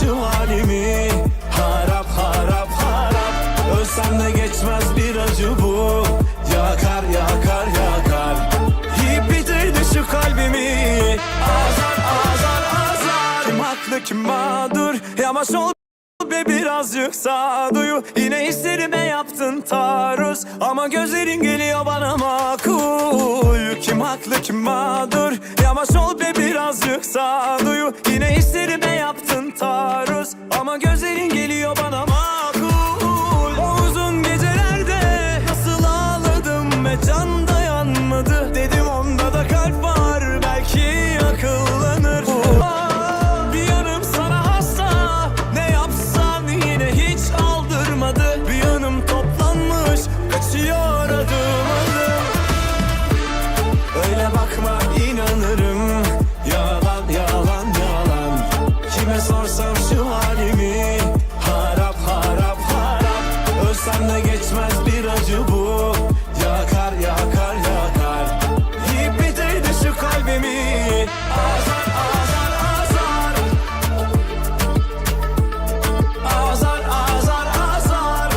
şu halimi. Harap harap harap, ölsem de geçmez bir acı bu. Yakar yakar yakar, yiyip bitirdi şu kalbimi. Azar azar azar, kim haklı kim mağdur, yavaş ol be birazcık sağduyu. Yine hislerime yaptın taarruz, ama gözlerin geliyor bana makul. Kim haklı kim mağdur, yavaş ol be birazcık sağduyu. Yine hislerime yaptın taarruz, ama gözlerin geliyor bana makul. O uzun gecelerde nasıl ağladım ve can dayanmadı. Dedim onda da kalp var, belki akıllanır. Bir yanım sana hasta, ne yapsan yine hiç aldırmadı. Bir yanım toplanmış, kaçıyor adım adım. Öyle bakma inanırım, yalan yalan yalan. Kime sorsam şu halimi. Harap harap harap, ölsem de geçmez bir acı bu. Yakar yakar yakar, yiyip bitirdi şu kalbimi. Azar azar azar, azar azar azar.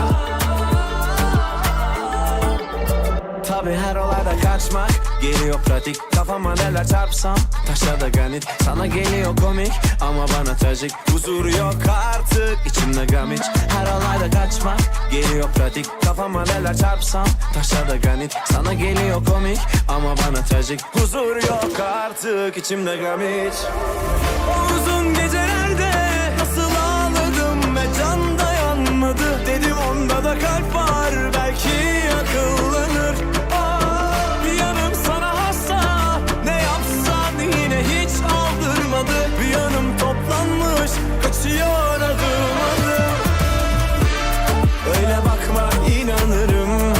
Tabi her olayda kaçmak geliyor pratik. Kafama neler çarpsam taşa da granit. Sana geliyor komik ama bana trajik. Huzuru yok artık içimde gram hiç. Her olayda kaçmak geliyor pratik. Kafama neler çarpsam taşa da granit. Sana geliyor komik ama bana trajik. Huzuru yok artık içimde gram hiç. O uzun gecelerde nasıl ağladım ve can dayanmadı. Dedim onda da kalp var, belki akıllanır. Bir yanım sana hasta, ne yapsan yine hiç aldırmadı. Bir yanım toplanmış, kaçıyor adım adım. Öyle bakma inanırım,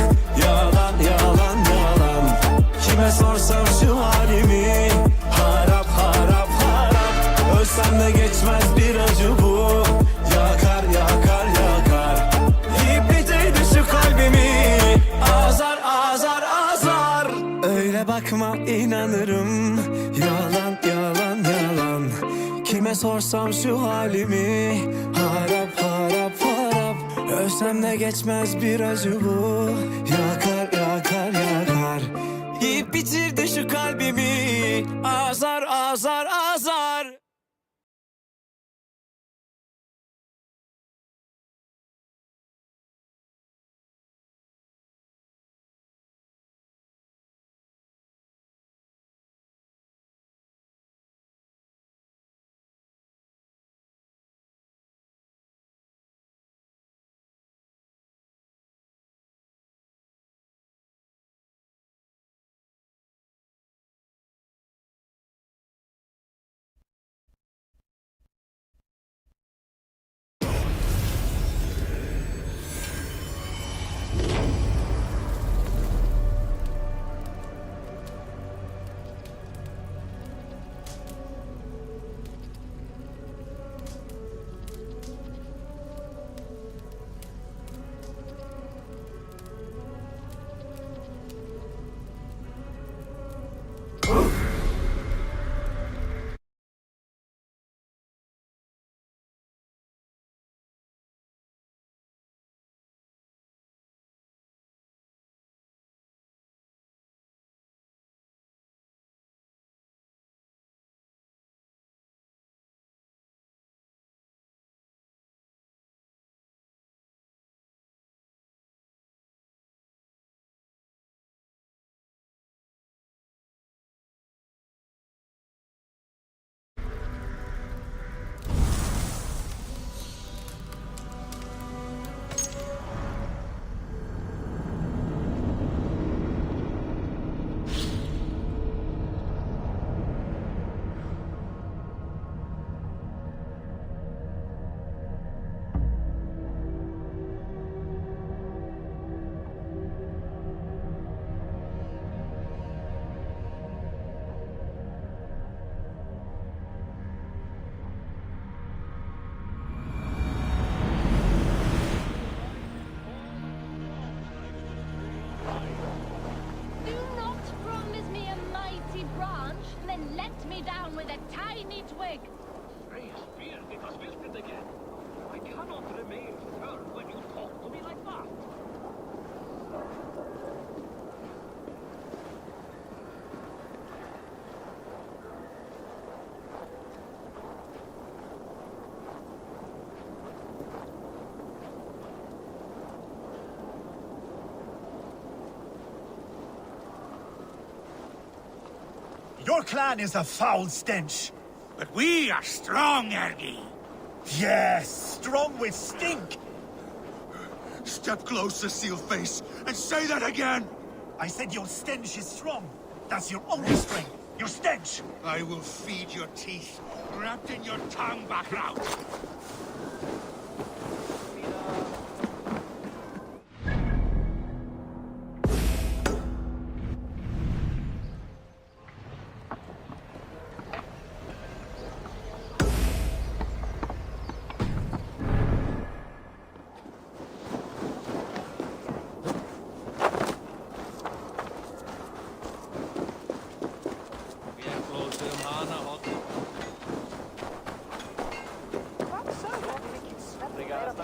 yalan yalan yalan. Kime sorsam şu halimi. Harap harap harap, ölsem de geçmez bir acı bu. Yakar yakar yakar, yiyip bitirdi şu kalbimi. Azar azar azar, öyle bakma inanırım, yalan yalan yalan. Kime sorsam şu halimi. Harap harap harap, ölsem de geçmez bir acı bu. Yakar yakar yakar, yiyip bitirdi şu kalbimi. Azar azar azar. Your clan is a foul stench. But we are strong, Ergi. Yes, strong with stink. Step closer, Sealface, and say that again! I said your stench is strong. That's your only strength. Your stench. I will feed your teeth, wrapped in your tongue back out.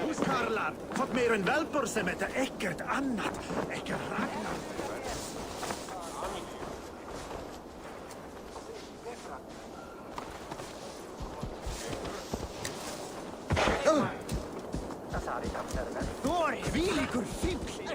Huskarlar, fått mer än välpor som heter äckert annat. Äcker Ragnar. Nuori, viilikur fipsi.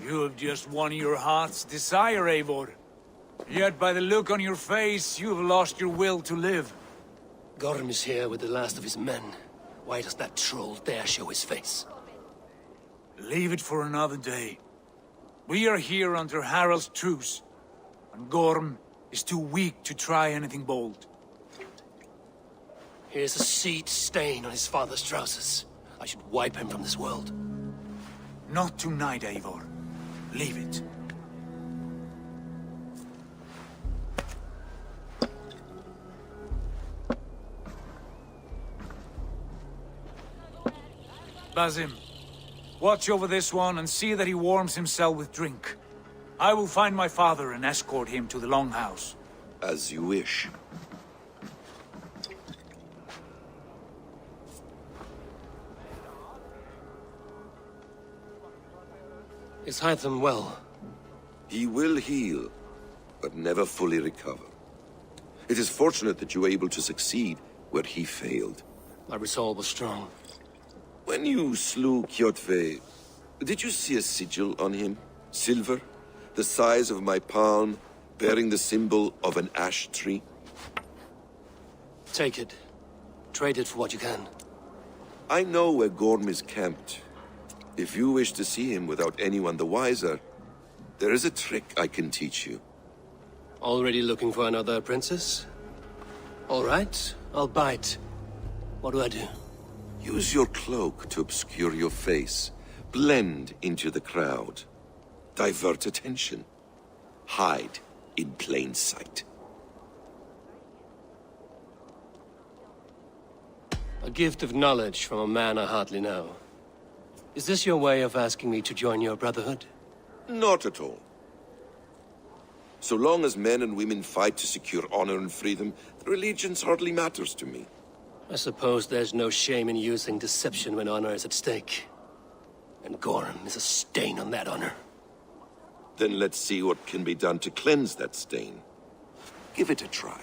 You have just won your heart's desire, Eivor. Yet by the look on your face, you have lost your will to live. Gorm is here with the last of his men. Why does that troll dare show his face? Leave it for another day. We are here under Harald's truce, and Gorm is too weak to try anything bold. Here's a seed stain on his father's trousers. I should wipe him from this world. Not tonight, Eivor. Leave it. Basim, Watch over this one and see that he warms himself with drink. I will find my father and escort him to the Longhouse. As you wish. Is Hytham well? He will heal, but never fully recover. It is fortunate that you were able to succeed where he failed. My resolve was strong. When you slew Kjotve, did you see a sigil on him? Silver, the size of my palm, bearing the symbol of an ash tree? Take it. Trade it for what you can. I know where Gorm is camped. If you wish to see him without anyone the wiser, there is a trick I can teach you. Already looking for another princess? All right, I'll bite. What do I do? Use your cloak to obscure your face. Blend into the crowd. Divert attention. Hide in plain sight. A gift of knowledge from a man I hardly know. Is this your way of asking me to join your brotherhood? Not at all. So long as men and women fight to secure honor and freedom, their allegiance hardly matters to me. I suppose there's no shame in using deception when honor is at stake. And Gorm is a stain on that honor. Then let's see what can be done to cleanse that stain. Give it a try.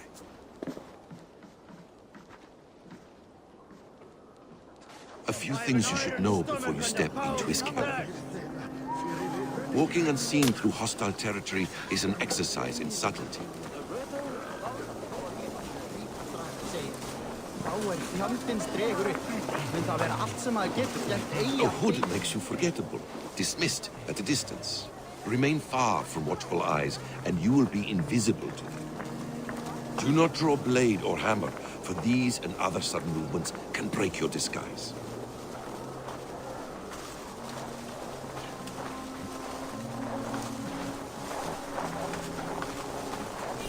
A few things you should know before you step into his camp. Walking unseen through hostile territory is an exercise in subtlety. A hood makes you forgettable, dismissed at a distance. Remain far from watchful eyes, and you will be invisible to them. Do not draw blade or hammer, for these and other sudden movements can break your disguise.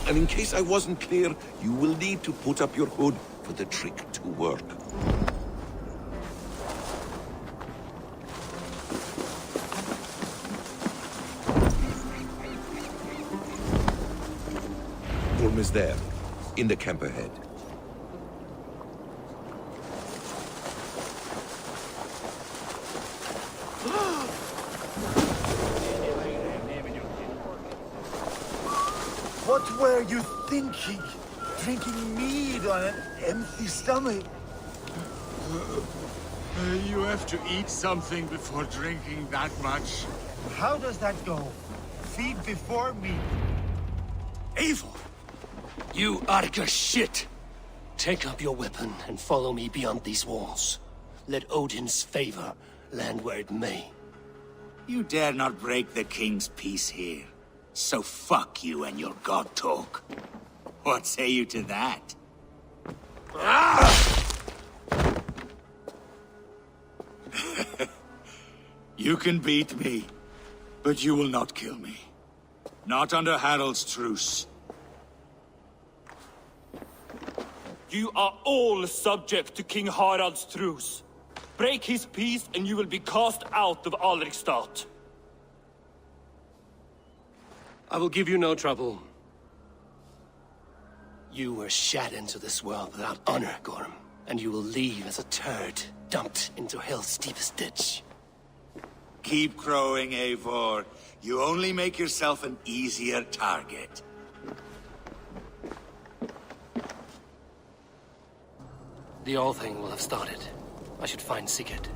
And in case I wasn't clear, you will need to put up your hood for the trick to work. Gorm is there, in the camp ahead. What were you thinking? Drinking mead on an empty stomach? You have to eat something before drinking that much. How does that go? Feed before meat. Evil! You Arga shit! Take up your weapon and follow me beyond these walls. Let Odin's favor land where it may. You dare not break the king's peace here. So fuck you and your god talk. What say you to that? You can beat me, but you will not kill me. Not under Harald's truce. You are all subject to King Harald's truce. Break his peace and you will be cast out of Alrikstad. I will give you no trouble. You were shat into this world without honor, Gorm, and you will leave as a turd dumped into hell's deepest ditch. Keep crowing, Eivor. You only make yourself an easier target. The All Thing will have started. I should find Sigurd.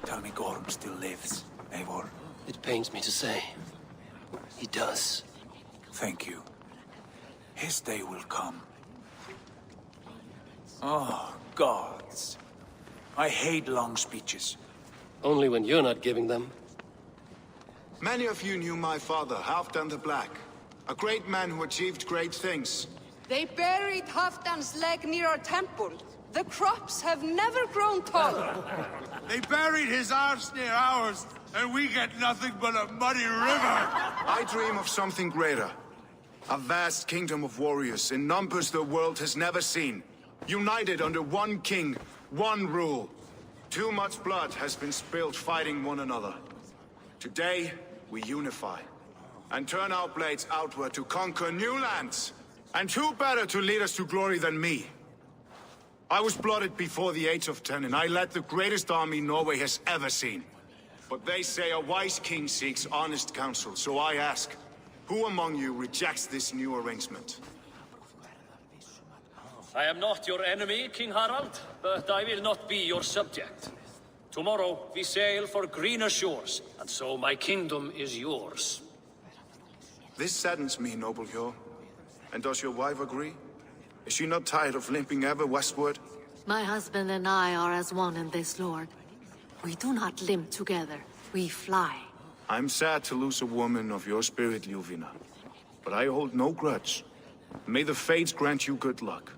Tell me Gorm still lives, Eivor. It pains me to say. He does. Thank you. His day will come. Oh, gods. I hate long speeches. Only when you're not giving them. Many of you knew my father, Halfdan the Black. A great man who achieved great things. They buried Halfdan's leg near our temple. The crops have never grown taller. They buried his arse near ours, and we get nothing but a muddy river! I dream of something greater. A vast kingdom of warriors in numbers the world has never seen. United under one king, one rule. Too much blood has been spilled fighting one another. Today, we unify. And turn our blades outward to conquer new lands. And who better to lead us to glory than me? I was blooded before the age of 10, and I led the greatest army Norway has ever seen. But they say a wise king seeks honest counsel, so I ask, who among you rejects this new arrangement? I am not your enemy, King Harald, but I will not be your subject. Tomorrow we sail for greener shores, and so my kingdom is yours. This saddens me, noble Hjor. And does your wife agree? Is she not tired of limping ever westward? My husband and I are as one in this, Lord. We do not limp together, we fly. I'm sad to lose a woman of your spirit, Ljuvina. But I hold no grudge. May the fates grant you good luck.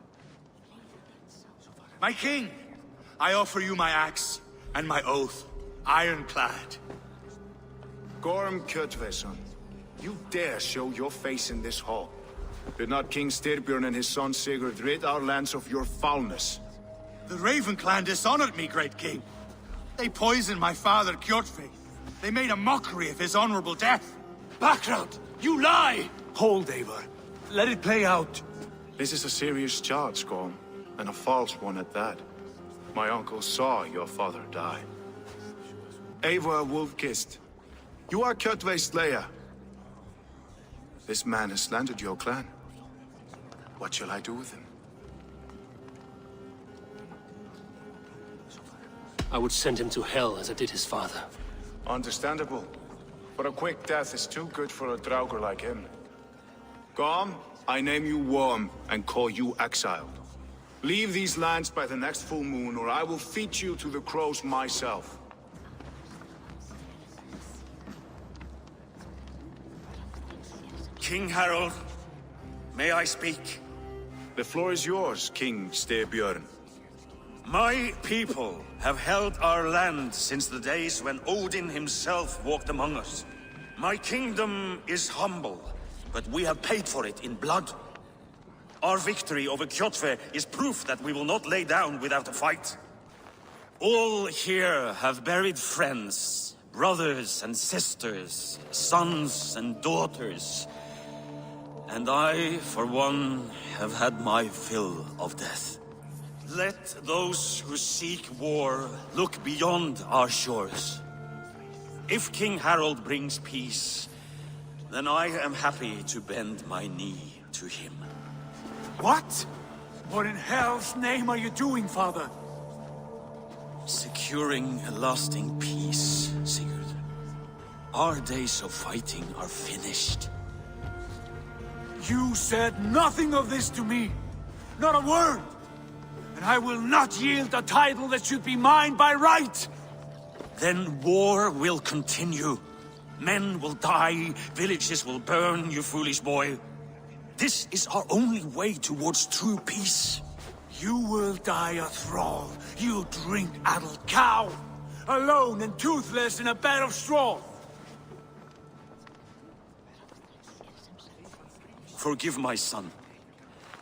My king, I offer you my axe and my oath, ironclad. Gorm Kjotveson, you dare show your face in this hall. Did not King Styrbjörn and his son Sigurd rid our lands of your foulness? The Raven clan dishonored me, great king. They poisoned my father, Kjotve. They made a mockery of his honorable death. Background! You lie! Hold, Eivor. Let it play out. This is a serious charge, Gorm, and a false one at that. My uncle saw your father die. Eivor Wolf-Kissed, you are Kjotve's slayer. This man has slandered your clan. What shall I do with him? I would send him to hell as I did his father. Understandable. But a quick death is too good for a Draugr like him. Gorm, I name you Worm and call you exiled. Leave these lands by the next full moon, or I will feed you to the crows myself. King Harald, may I speak? The floor is yours, King Styrbjörn. My people have held our land since the days when Odin himself walked among us. My kingdom is humble, but we have paid for it in blood. Our victory over Kjotve is proof that we will not lay down without a fight. All here have buried friends, brothers and sisters, sons and daughters. And I, for one, have had my fill of death. Let those who seek war look beyond our shores. If King Harald brings peace, then I am happy to bend my knee to him. What? What in hell's name are you doing, father? Securing a lasting peace, Sigurd. Our days of fighting are finished. You said nothing of this to me. Not a word. And I will not yield a title that should be mine by right. Then war will continue. Men will die, villages will burn, you foolish boy. This is our only way towards true peace. You will die a thrall. You'll drink addled cow. Alone and toothless in a bed of straw. Forgive my son.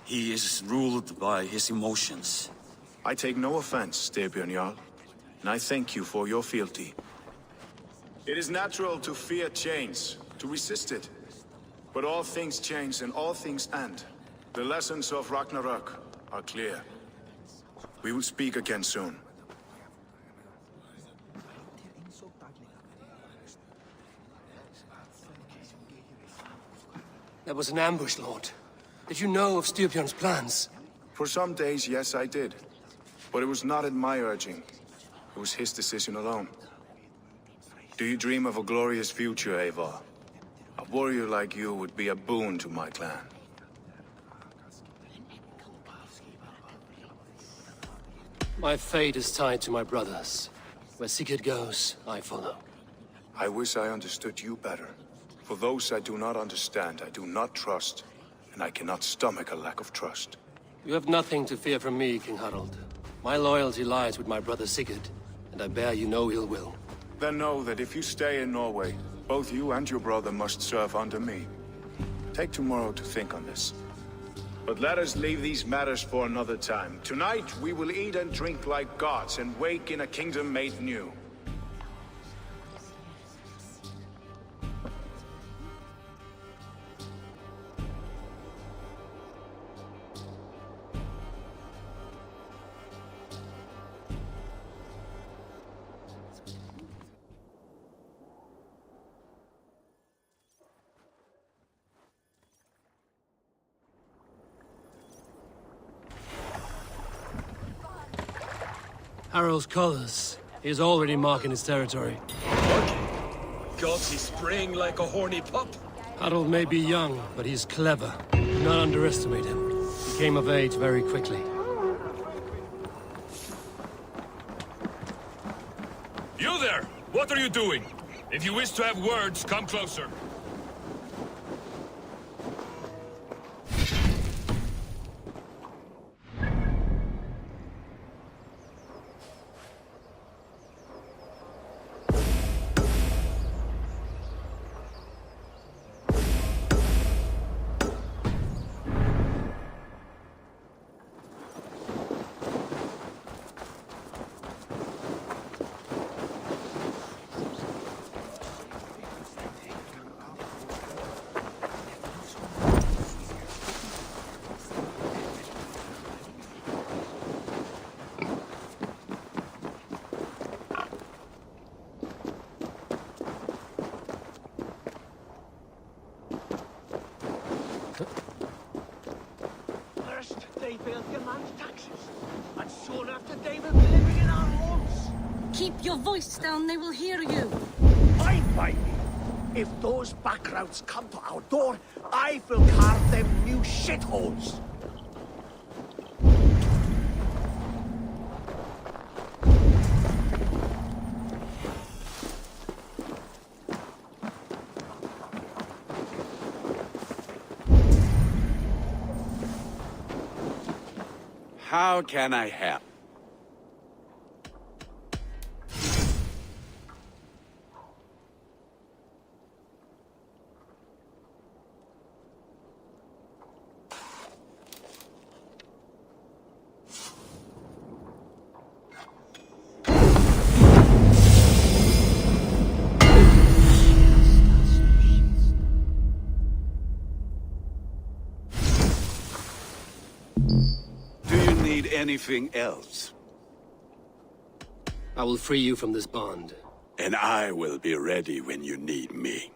He is ruled by his emotions. I take no offense, Styrbjörn Jarl, and I thank you for your fealty. It is natural to fear change, to resist it. But all things change and all things end. The lessons of Ragnarok are clear. We will speak again soon. That was an ambush, Lord. Did you know of Styrbjörn's plans? For some days, yes, I did. But it was not at my urging. It was his decision alone. Do you dream of a glorious future, Eivor? A warrior like you would be a boon to my clan. My fate is tied to my brothers. Where Sigurd goes, I follow. I wish I understood you better. For those I do not understand, I do not trust, and I cannot stomach a lack of trust. You have nothing to fear from me, King Harald. My loyalty lies with my brother Sigurd, and I bear you no ill will. Then know that if you stay in Norway, both you and your brother must serve under me. Take tomorrow to think on this. But let us leave these matters for another time. Tonight, we will eat and drink like gods and wake in a kingdom made new. Harald's colors. He is already marking his territory. What? Gods, he's spraying like a horny pup? Harald may be young, but he's clever. Do not underestimate him. He came of age very quickly. You there! What are you doing? If you wish to have words, come closer. They build your man's taxes, and soon after they will be living in our homes. Keep your voice down, they will hear you. Fine by me. If those backgrounds come to our door, I will carve them new shitholes. How can I help? Anything else? I will free you from this bond. And I will be ready when you need me.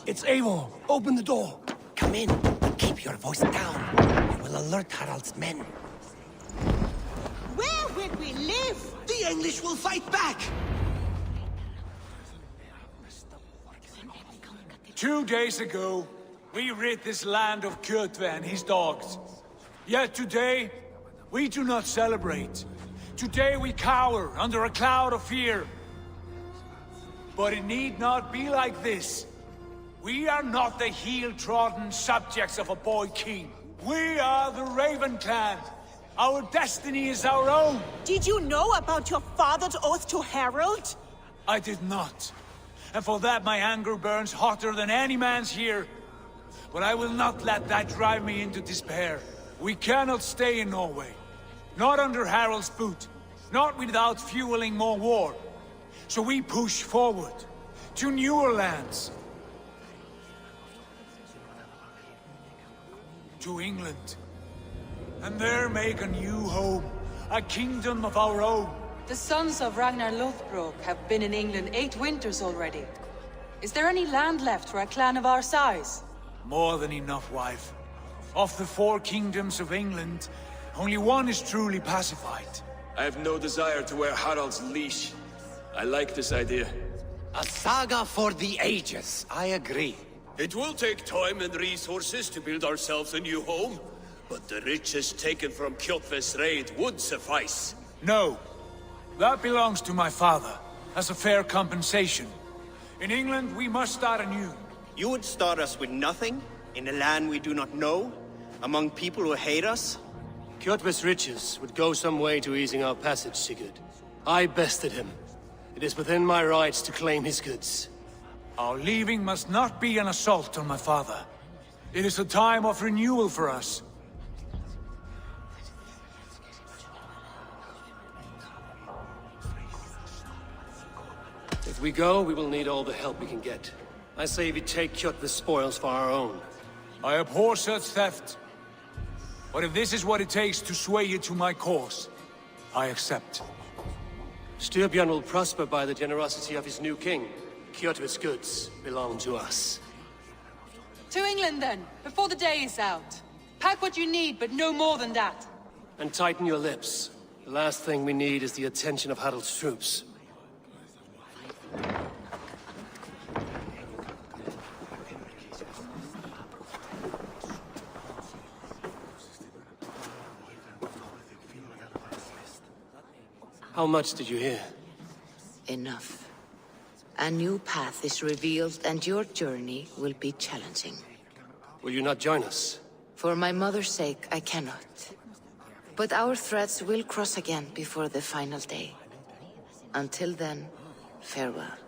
It's Eivor. Open the door. Come in. Keep your voice down. You will alert Harald's men. Where will we live? The The English will fight back! 2 days ago, we rid this land of Kjotve and his dogs. Yet today, we do not celebrate. Today we cower under a cloud of fear. But it need not be like this. We are not the heel-trodden subjects of a boy king. We are the Raven clan. Our destiny is our own. Did you know about your father's oath to Harold? I did not. And for that my anger burns hotter than any man's here. But I will not let that drive me into despair. We cannot stay in Norway. Not under Harald's boot. Not without fueling more war. So we push forward. To newer lands. To England. And there make a new home. A kingdom of our own. The sons of Ragnar Lothbrok have been in England 8 winters already. Is there any land left for a clan of our size? More than enough, wife. Of the 4 kingdoms of England, only one is truly pacified. I have no desire to wear Harald's leash. I like this idea. A saga for the ages, I agree. It will take time and resources to build ourselves a new home, but the riches taken from Kjotve's raid would suffice. No. That belongs to my father, as a fair compensation. In England, we must start anew. You would start us with nothing? In a land we do not know? Among people who hate us? Kjotve's riches would go some way to easing our passage, Sigurd. I bested him. It is within my rights to claim his goods. Our leaving must not be an assault on my father. It is a time of renewal for us. If we go, we will need all the help we can get. I say we take Kjotve's spoils for our own. I abhor such theft. But if this is what it takes to sway you to my cause, I accept. Styrbjörn will prosper by the generosity of his new king. Kjotve's goods belong to us. To England then, before the day is out. Pack what you need, but no more than that. And tighten your lips. The last thing we need is the attention of Harald's troops. How much did you hear? Enough. A new path is revealed and your journey will be challenging. Will you not join us? For my mother's sake, I cannot. But our threads will cross again before the final day. Until then, farewell.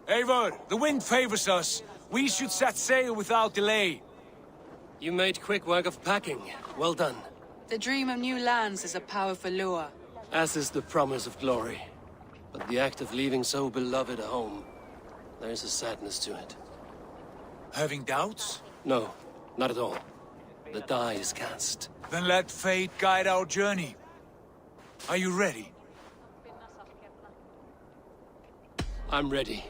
Eivor, the wind favors us. We should set sail without delay. You made quick work of packing. Well done. The dream of new lands is a powerful lure. As is the promise of glory. But the act of leaving so beloved a home, there is a sadness to it. Having doubts? No, not at all. The die is cast. Then let fate guide our journey. Are you ready? I'm ready.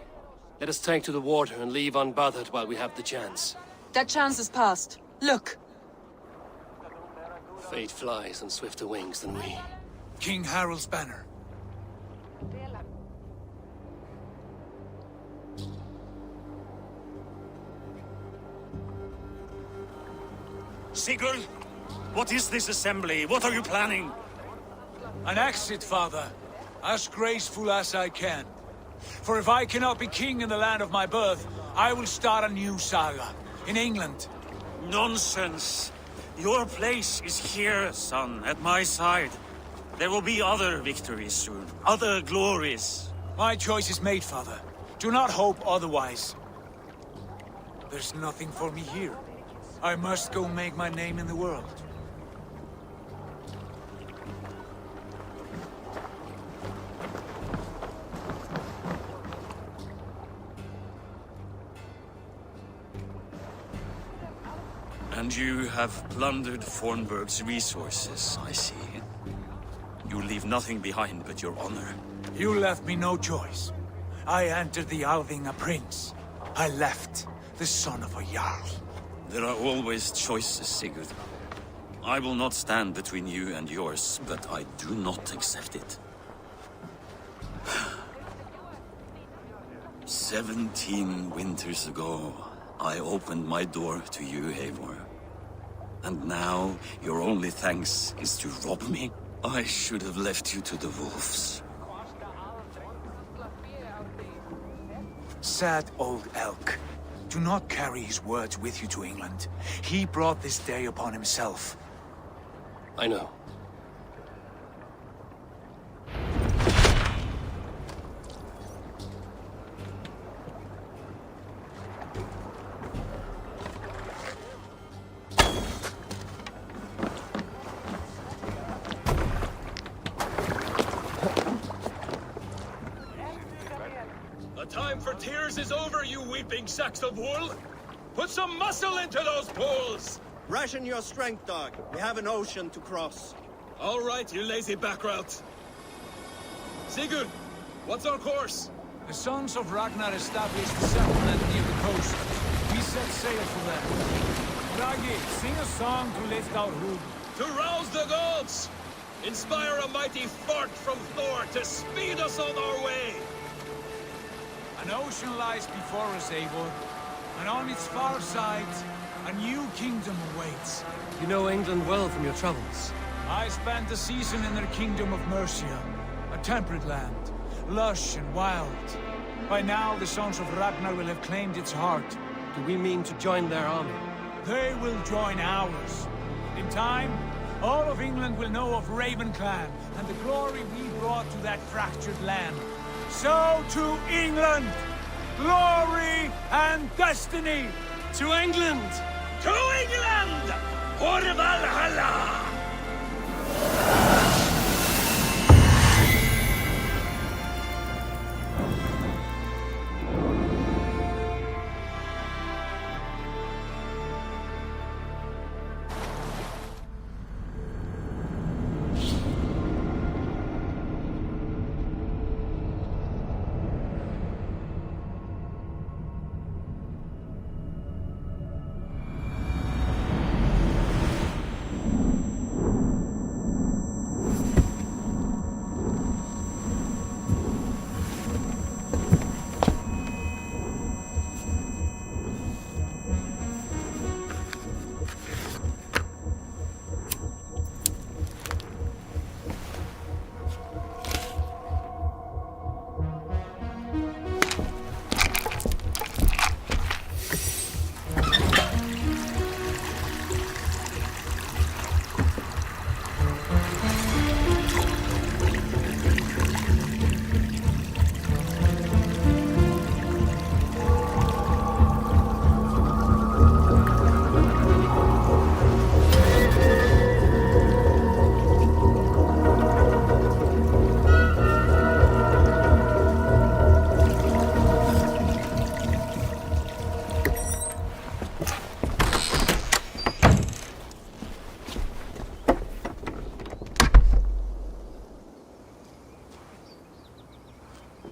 Let us take to the water and leave unbothered while we have the chance. That chance is past. Look! Fate flies on swifter wings than we. King Harald's banner. Sigurd, what is this assembly? What are you planning? An exit, father. As graceful as I can. For if I cannot be king in the land of my birth, I will start a new saga. In England. Nonsense. Your place is here, son, at my side. There will be other victories soon. Other glories. My choice is made, father. Do not hope otherwise. There's nothing for me here. I must go make my name in the world. And you have plundered Fornburg's resources, I see. You leave nothing behind but your honor. You left me no choice. I entered the Alving a prince. I left the son of a Jarl. There are always choices, Sigurd. I will not stand between you and yours, but I do not accept it. 17 winters ago, I opened my door to you, Eivor. And now, your only thanks is to rob me? I should have left you to the wolves. Sad old elk. Do not carry his words with you to England. He brought this day upon himself. I know. Tears is over, you weeping sacks of wool! Put some muscle into those poles! Ration your strength, dog. We have an ocean to cross. All right, you lazy backrout. Sigurd, what's our course? The sons of Ragnar established a settlement near the coast. We set sail for them. Ragi, sing a song to lift our hood. To rouse the gods! Inspire a mighty fart from Thor to speed us on our way! An ocean lies before us, Eivor, and on its far side, a new kingdom awaits. You know England well from your travels. I spent a season in their kingdom of Mercia, a temperate land, lush and wild. By now, the sons of Ragnar will have claimed its heart. Do we mean to join their army? They will join ours. In time, all of England will know of Raven Clan and the glory we brought to that fractured land. So to England! Glory and destiny! To England! To England! For Valhalla!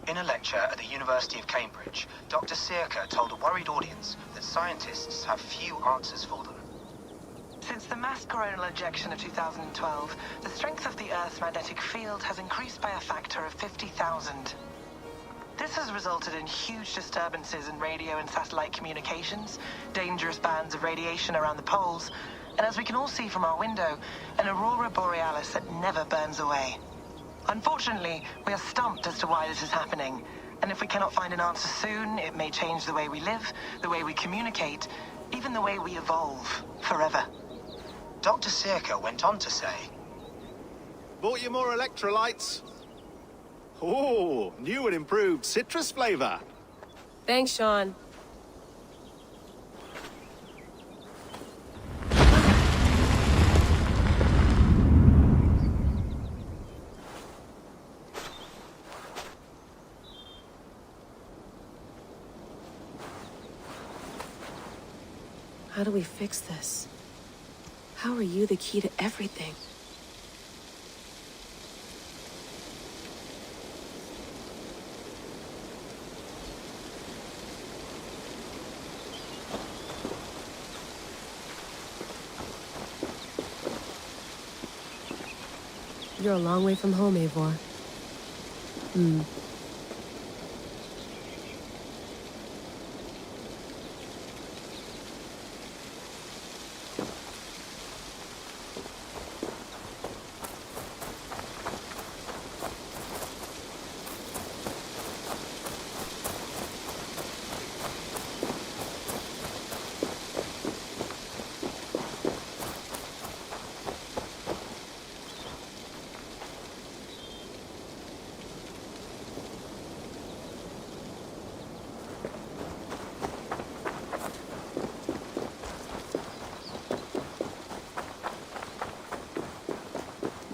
In a lecture at the University of Cambridge, Dr. Sirka told a worried audience that scientists have few answers for them. Since the mass coronal ejection of 2012, the strength of the Earth's magnetic field has increased by a factor of 50,000. This has resulted in huge disturbances in radio and satellite communications, dangerous bands of radiation around the poles, and as we can all see from our window, an aurora borealis that never burns away. Unfortunately, we are stumped as to why this is happening. And if we cannot find an answer soon, it may change the way we live, the way we communicate, even the way we evolve, forever. Dr. Circa went on to say, Bought you more electrolytes? Oh, new and improved citrus flavor. Thanks, Sean. How do we fix this? How are you the key to everything? You're a long way from home, Eivor.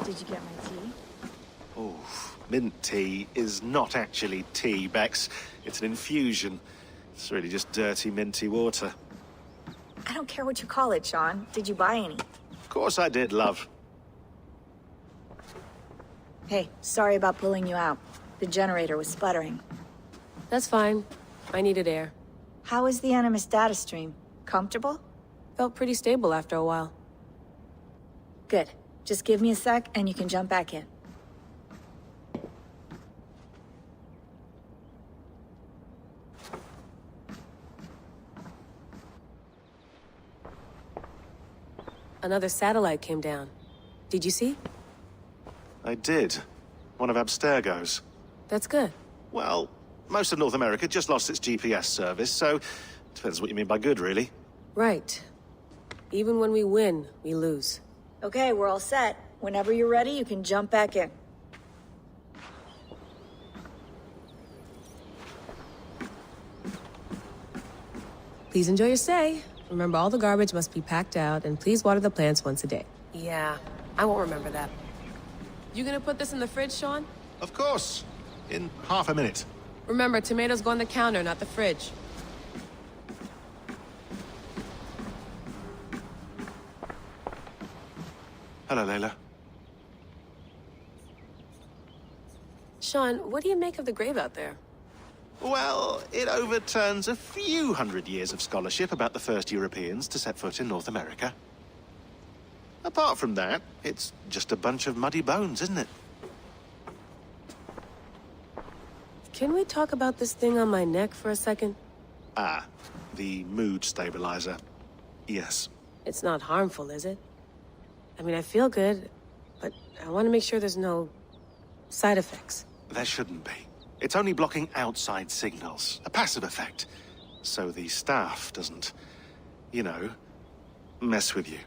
Did you get my tea? Oh, mint tea is not actually tea, Bex. It's an infusion. It's really just dirty, minty water. I don't care what you call it, Sean. Did you buy any? Of course I did, love. Hey, sorry about pulling you out. The generator was sputtering. That's fine. I needed air. How was the Animus data stream? Comfortable? Felt pretty stable after a while. Good. Just give me a sec and you can jump back in. Another satellite came down. Did you see? I did. One of Abstergo's. That's good. Well, most of North America just lost its GPS service, so depends what you mean by good, really. Right. Even when we win, we lose. Okay, we're all set. Whenever you're ready, you can jump back in. Please enjoy your stay. Remember, all the garbage must be packed out, and please water the plants once a day. Yeah, I won't remember that. You gonna put this in the fridge, Sean? Of course. In half a minute. Remember, tomatoes go on the counter, not the fridge. Hello, Layla. Sean, what do you make of the grave out there? Well, it overturns a few hundred years of scholarship about the first Europeans to set foot in North America. Apart from that, it's just a bunch of muddy bones, isn't it? Can we talk about this thing on my neck for a second? Ah, the mood stabilizer. Yes. It's not harmful, is it? I mean, I feel good, but I want to make sure there's no side effects. There shouldn't be. It's only blocking outside signals, a passive effect. So the staff doesn't, you know, mess with you.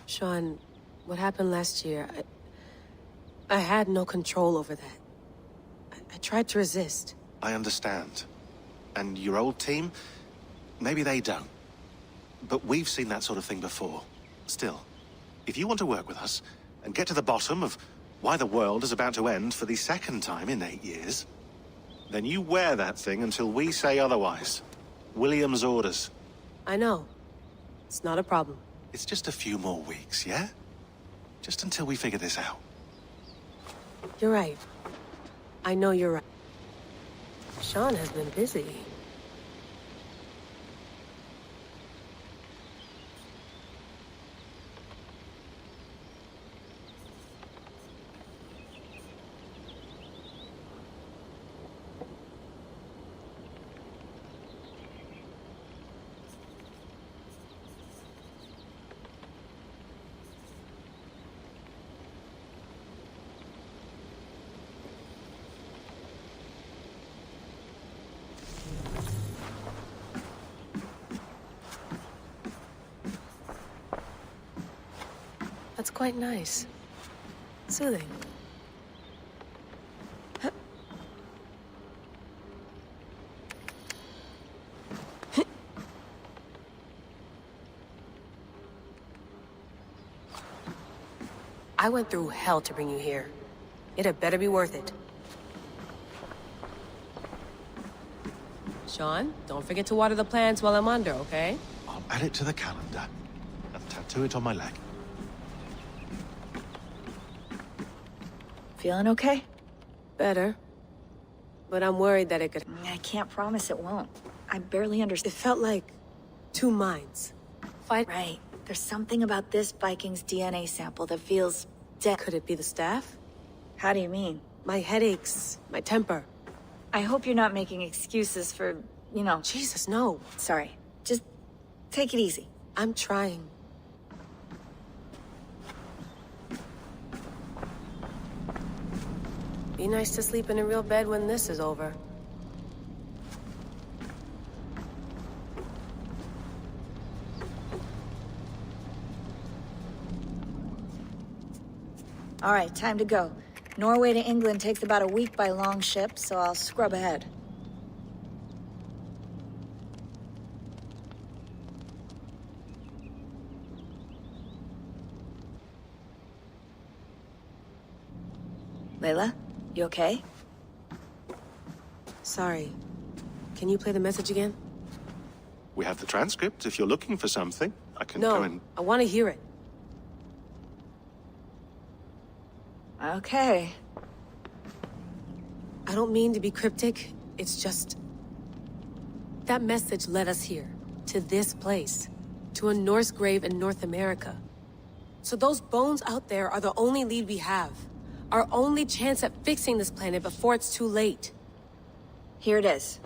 Sean, what happened last year, I had no control over that. I tried to resist. I understand. And your old team, maybe they don't. But we've seen that sort of thing before. Still, if you want to work with us and get to the bottom of why the world is about to end for the second time in 8 years, then you wear that thing until we say otherwise. William's orders. I know. It's not a problem. It's just a few more weeks, yeah? Just until we figure this out. You're right. I know you're right. Sean has been busy. That's quite nice. Soothing. I went through hell to bring you here. It had better be worth it. Sean, don't forget to water the plants while I'm under, okay? I'll add it to the calendar and tattoo it on my leg. Feeling okay? Better. But I'm worried that it could... I can't promise it won't. I barely understand. It felt like two minds. Fight... Right. There's something about this Viking's DNA sample that feels dead. Could it be the staff? How do you mean? My headaches, my temper. I hope you're not making excuses for, you know... Jesus, no. Sorry. Just take it easy. I'm trying. Be nice to sleep in a real bed when this is over. All right, time to go. Norway to England takes about a week by long ship, so I'll scrub ahead. Layla, you okay? Sorry. Can you play the message again? We have the transcript. If you're looking for something, I can No, go and... I want to hear it. Okay. I don't mean to be cryptic. It's just... That message led us here. To this place. To a Norse grave in North America. So those bones out there are the only lead we have. Our only chance at fixing this planet before it's too late. Here it is.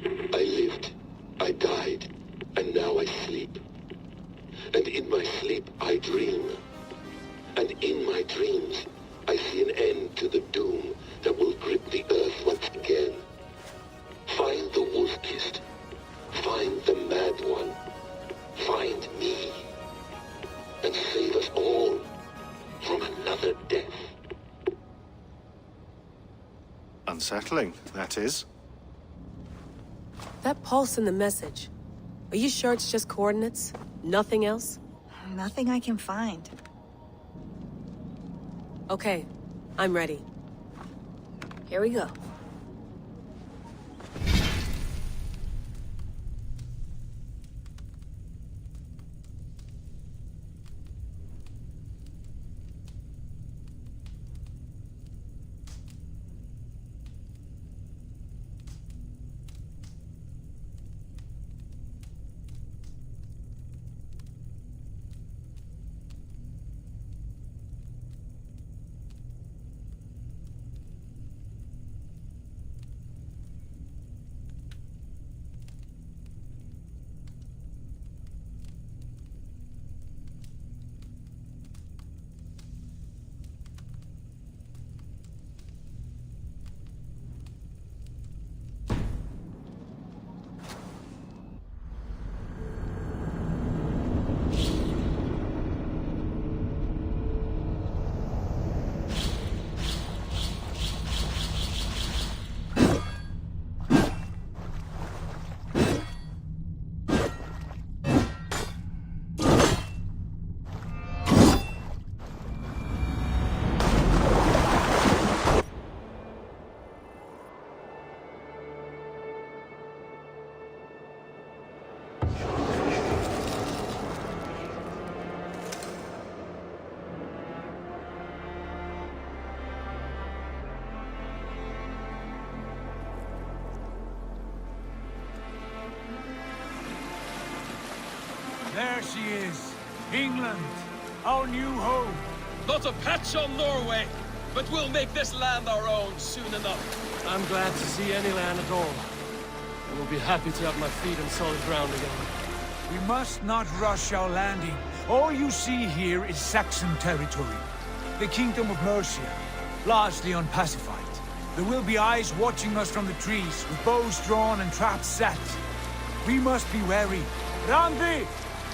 I lived, I died, and now I sleep. And in my sleep I dream. And in my dreams, I see an end to the doom that will grip the earth once again. Find the wolf-kissed. Find the mad one. Find me. And save us all from another death. Unsettling, that is. That pulse in the message. Are you sure it's just coordinates? Nothing else? Nothing I can find. Okay, I'm ready. Here we go. There she is. England, our new home. Not a patch on Norway, but we'll make this land our own soon enough. I'm glad to see any land at all. I will be happy to have my feet on solid ground again. We must not rush our landing. All you see here is Saxon territory. The Kingdom of Mercia, largely unpacified. There will be eyes watching us from the trees, with bows drawn and traps set. We must be wary. Randi!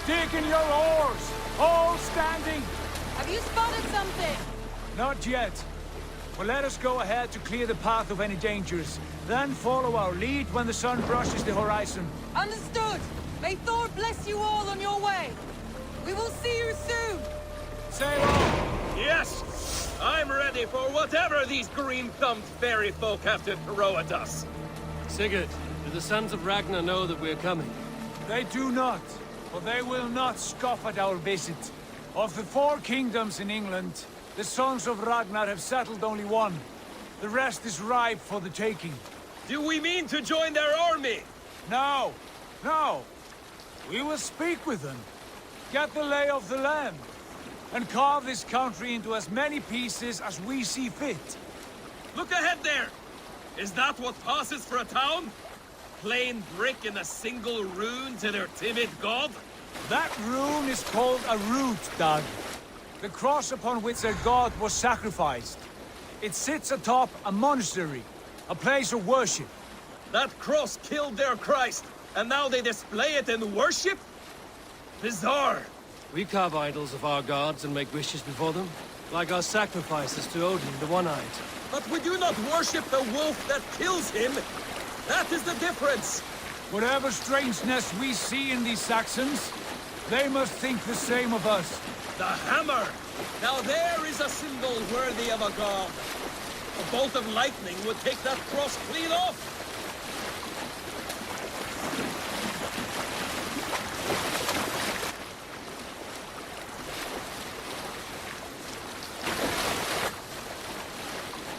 Dig in your oars! All standing! Have you spotted something? Not yet. But let us go ahead to clear the path of any dangers. Then follow our lead when the sun brushes the horizon. Understood! May Thor bless you all on your way! We will see you soon! Sail on! Yes! I'm ready for whatever these green-thumbed fairy folk have to throw at us. Sigurd, do the sons of Ragnar know that we're coming? They do not, but they will not scoff at our visit. Of the 4 kingdoms in England, the sons of Ragnar have settled only one. The rest is ripe for the taking. Do we mean to join their army? No, no. We will speak with them, get the lay of the land, and carve this country into as many pieces as we see fit. Look ahead there! Is that what passes for a town? Plain brick in a single rune to their timid god? That rune is called a root, Doug. The cross upon which their god was sacrificed. It sits atop a monastery, a place of worship. That cross killed their Christ, and now they display it in worship? Bizarre. We carve idols of our gods and make wishes before them, like our sacrifices to Odin, the One-Eyed. But we do not worship the wolf that kills him. That is the difference. Whatever strangeness we see in these Saxons, they must think the same of us. The hammer! Now there is a symbol worthy of a god. A bolt of lightning would take that cross clean off.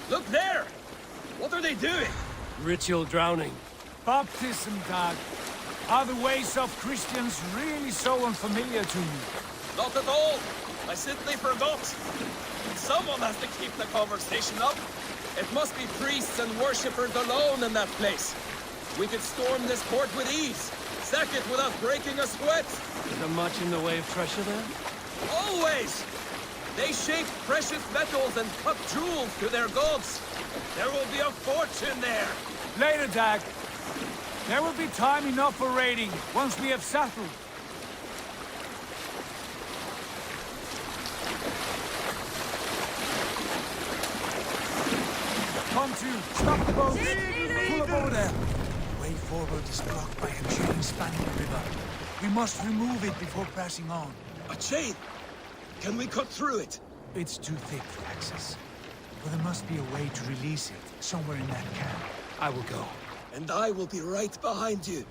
Look there! What are they doing? Ritual drowning. Baptism, Doug. Are the ways of Christians really so unfamiliar to you? Not at all. I simply forgot. Someone has to keep the conversation up. It must be priests and worshippers alone in that place. We could storm this port with ease. Sack it without breaking a sweat. Is there much in the way of treasure there? Always! They shape precious metals and cut jewels to their gods. There will be a fortune there. Later, Dag. There will be time enough for raiding once we have settled. Come to. Stop the boat. Pull up over there. The way forward is blocked by a chain spanning the river. We must remove it before passing on. A chain? Can we cut through it? It's too thick for access. But there must be a way to release it, somewhere in that camp. I will go. And I will be right behind you.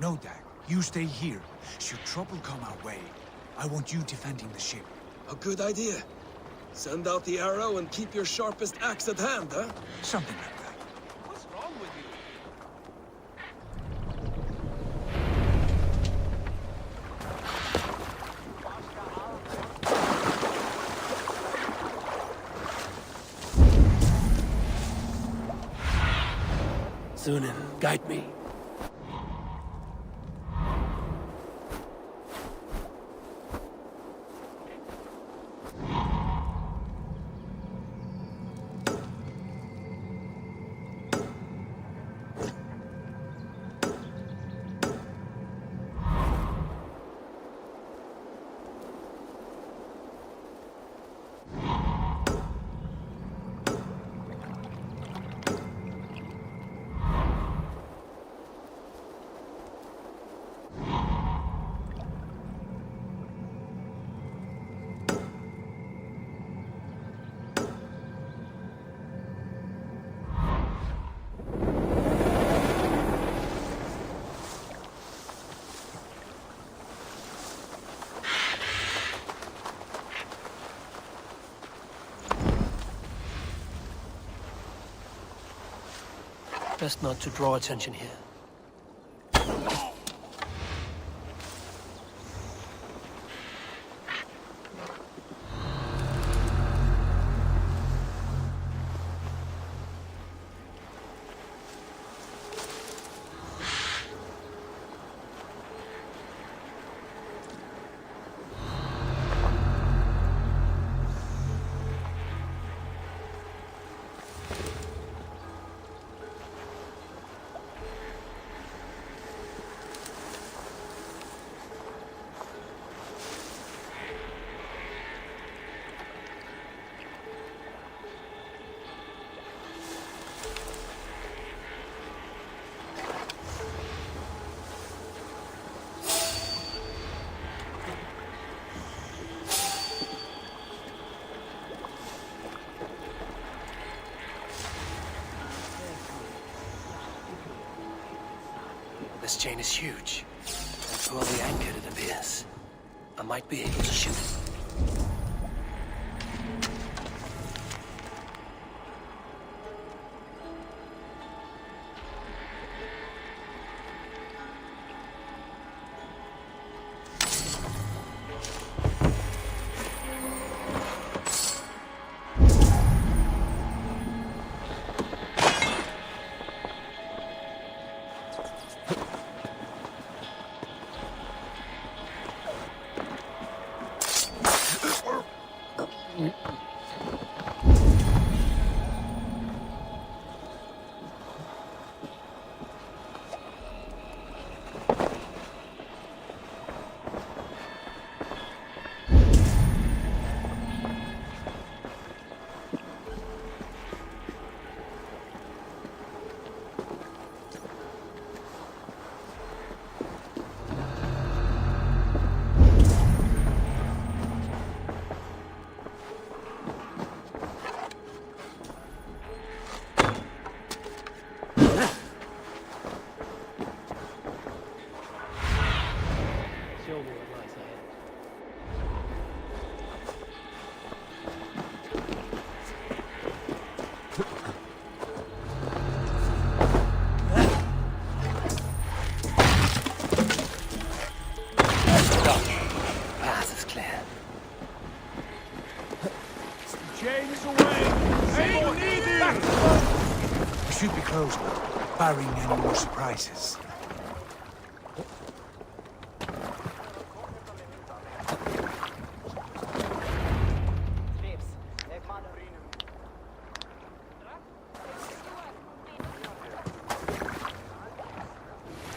No, Dag. You stay here. Should trouble come our way, I want you defending the ship. A good idea. Send out the arrow and keep your sharpest axe at hand, huh? Something like that. What's wrong with you? Sunan, guide me. Best not to draw attention here. This chain is huge. And poorly anchored it appears. I might be able to shoot it. Should be closed, barring any more surprises.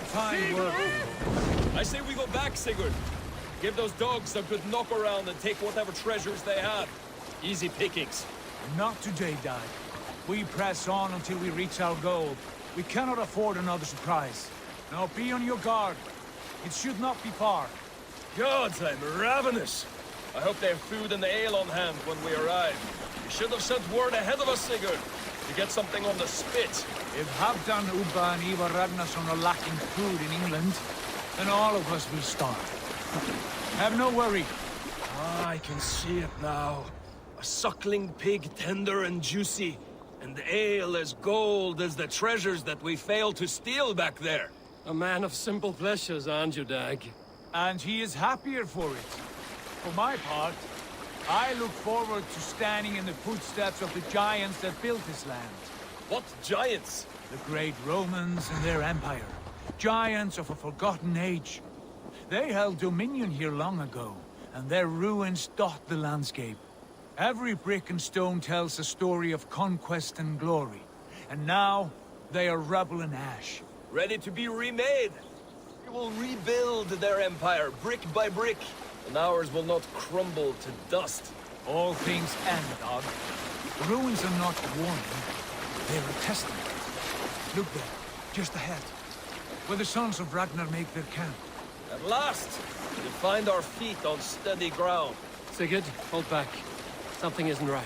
Fine work. I say we go back, Sigurd. Give those dogs a good knock around and take whatever treasures they have. Easy pickings. Not today, Dad. We press on until we reach our goal. We cannot afford another surprise. Now be on your guard. It should not be far. Gods, I'm ravenous. I hope they have food and ale on hand when we arrive. You should have sent word ahead of us, Sigurd, to get something on the spit. If Halfdan, Ubba and Ivar Ragnarsson are lacking food in England, then all of us will starve. Have no worry. Ah, I can see it now. A suckling pig, tender and juicy. And ale as gold as the treasures that we failed to steal back there. A man of simple pleasures, aren't you, Dag? And he is happier for it. For my part, I look forward to standing in the footsteps of the giants that built this land. What giants? The great Romans and their empire. Giants of a forgotten age. They held dominion here long ago, and their ruins dot the landscape. Every brick and stone tells a story of conquest and glory. And now, they are rubble and ash. Ready to be remade. We will rebuild their empire, brick by brick. And ours will not crumble to dust. All things end, Dog. Ruins are not a warning. They're a testament. Look there, just ahead. Where the sons of Ragnar make their camp. At last, we find our feet on steady ground. Sigurd, hold back. Something isn't right.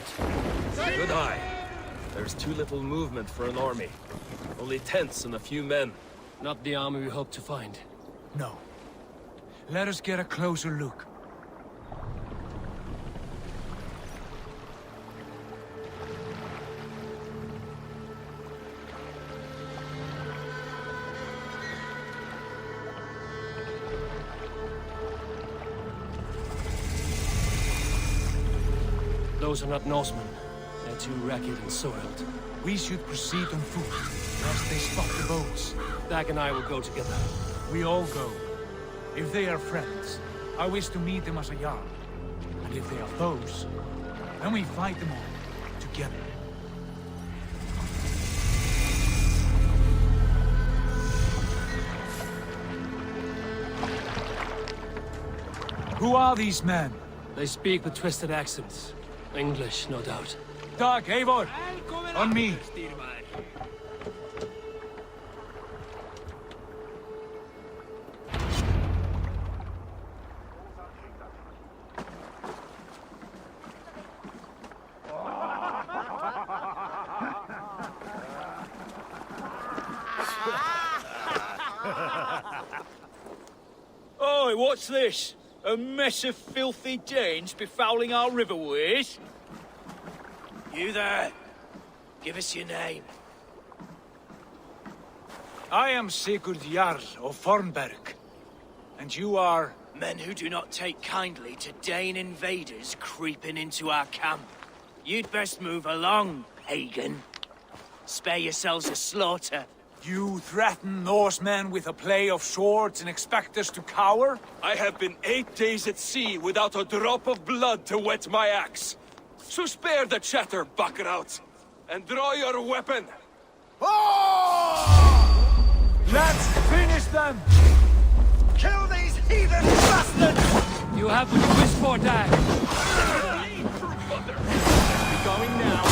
Good eye. There's too little movement for an army. Only tents and a few men. Not the army we hope to find. No. Let us get a closer look. Those are not Norsemen. They're too ragged and soiled. We should proceed on foot, lest they spot the boats. Dag and I will go together. We all go. If they are friends, I wish to meet them as a Jarl. And if they are foes, then we fight them all, together. Who are these men? They speak with twisted accents. English, no doubt. Dag, Eivor! On me! Oi, what's this? A mess of filthy Danes befouling our riverways? You there! Give us your name. I am Sigurd Jarl of Fornberg. And you are... Men who do not take kindly to Dane invaders creeping into our camp. You'd best move along, pagan. Spare yourselves a slaughter. You threaten Norsemen with a play of swords and expect us to cower? I have been 8 days at sea without a drop of blood to wet my axe. So spare the chatter, buckarouts, and draw your weapon. Let's finish them! Kill these heathen bastards! You have what you wish for, Dad. Be going now.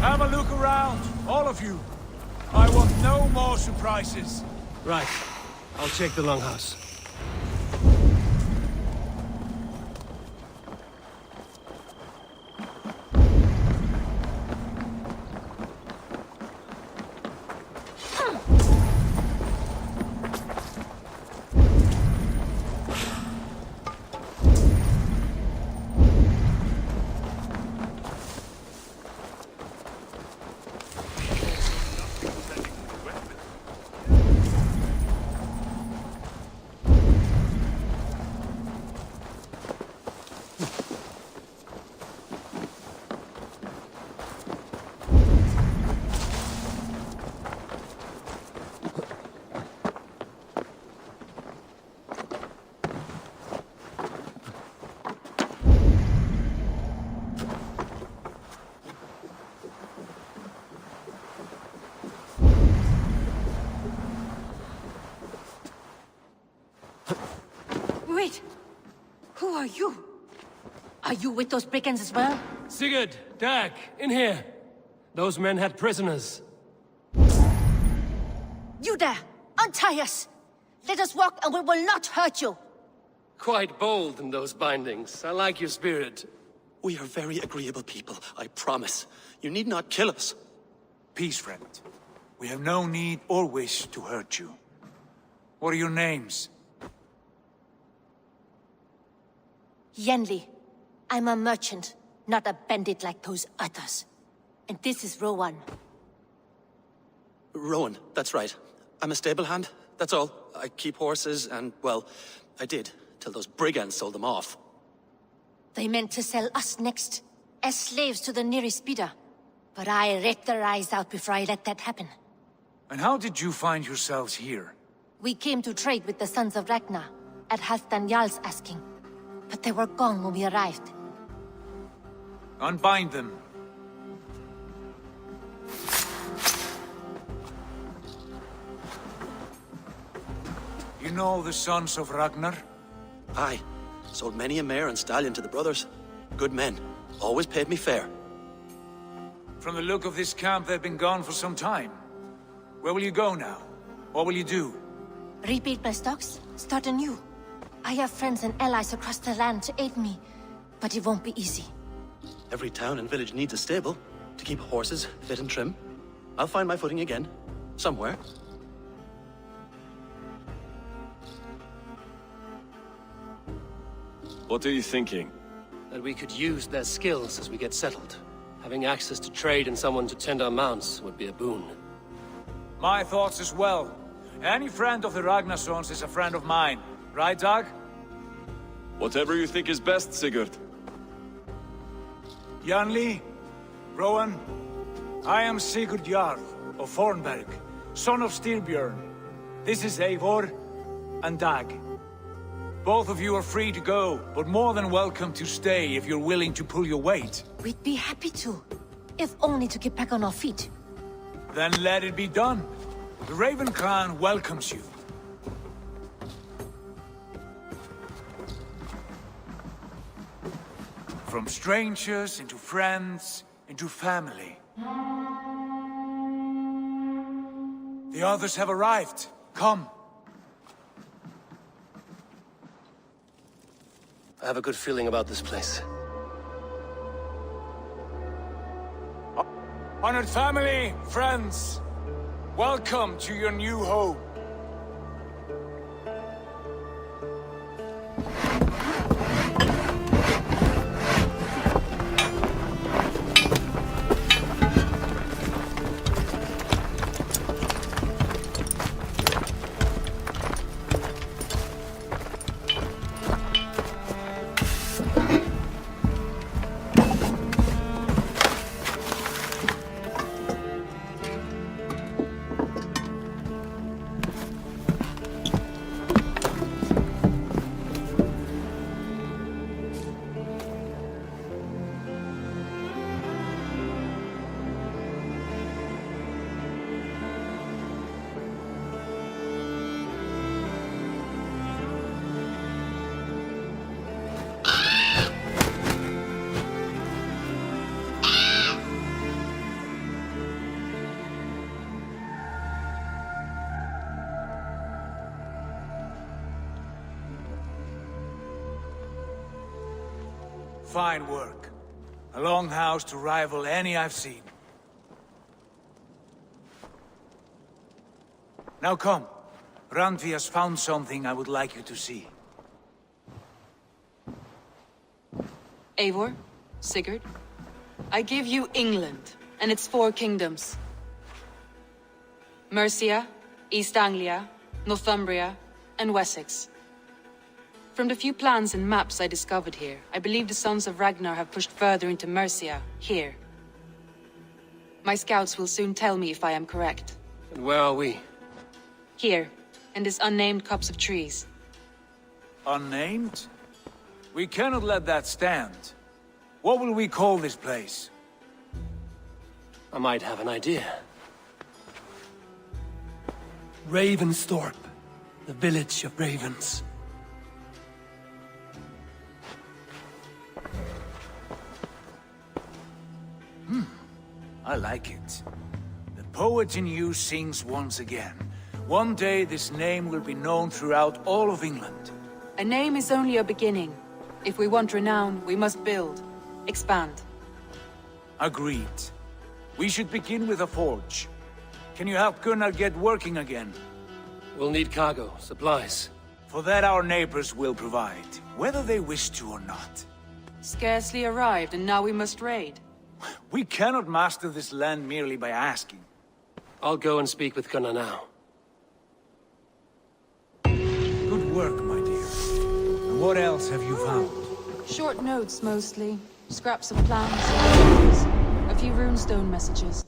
Have a look around, all of you. I want no more surprises. Right. I'll check the longhouse. Wait! Who are you? Are you with those brigands as well? Sigurd, Dag, in here. Those men had prisoners. You there! Untie us! Let us walk and we will not hurt you! Quite bold in those bindings. I like your spirit. We are very agreeable people, I promise. You need not kill us. Peace, friend. We have no need or wish to hurt you. What are your names? Yilanlik. I'm a merchant, not a bandit like those others. And this is Rowan. Rowan, that's right. I'm a stable hand, that's all. I keep horses and, well, I did, till those brigands sold them off. They meant to sell us next, as slaves to the nearest bidder. But I ripped their eyes out before I let that happen. And how did you find yourselves here? We came to trade with the Sons of Ragnar, at Halfdan Jarl's asking. But they were gone when we arrived. Unbind them. You know the Sons of Ragnar? Aye. Sold many a mare and stallion to the brothers. Good men. Always paid me fair. From the look of this camp, they've been gone for some time. Where will you go now? What will you do? Rebuild my stocks, start anew. I have friends and allies across the land to aid me, but it won't be easy. Every town and village needs a stable to keep horses fit and trim. I'll find my footing again, somewhere. What are you thinking? That we could use their skills as we get settled. Having access to trade and someone to tend our mounts would be a boon. My thoughts as well. Any friend of the Ragnarsons is a friend of mine. Right, Dag? Whatever you think is best, Sigurd. Yilanlik, Rowan, I am Sigurd Jarl of Fornberg, son of Styrbjörn. This is Eivor and Dag. Both of you are free to go, but more than welcome to stay if you're willing to pull your weight. We'd be happy to, if only to get back on our feet. Then let it be done. The Raven clan welcomes you. From strangers into friends, into family. The others have arrived. Come. I have a good feeling about this place. Honored family, friends, welcome to your new home. Fine work. A longhouse to rival any I've seen. Now come. Randvi has found something I would like you to see. Eivor, Sigurd, I give you England and its 4 kingdoms. Mercia, East Anglia, Northumbria, and Wessex. From the few plans and maps I discovered here, I believe the Sons of Ragnar have pushed further into Mercia, here. My scouts will soon tell me if I am correct. And where are we? Here, in this unnamed copse of trees. Unnamed? We cannot let that stand. What will we call this place? I might have an idea. Ravensthorpe, the village of ravens. I like it. The poet in you sings once again. One day this name will be known throughout all of England. A name is only a beginning. If we want renown, we must build, expand. Agreed. We should begin with a forge. Can you help Gunnar get working again? We'll need cargo, supplies. For that our neighbors will provide, whether they wish to or not. Scarcely arrived, and now we must raid. We cannot master this land merely by asking. I'll go and speak with Gunnar now. Good work, my dear. And what else have you found? Short notes, mostly. Scraps of plans, a few runestone messages.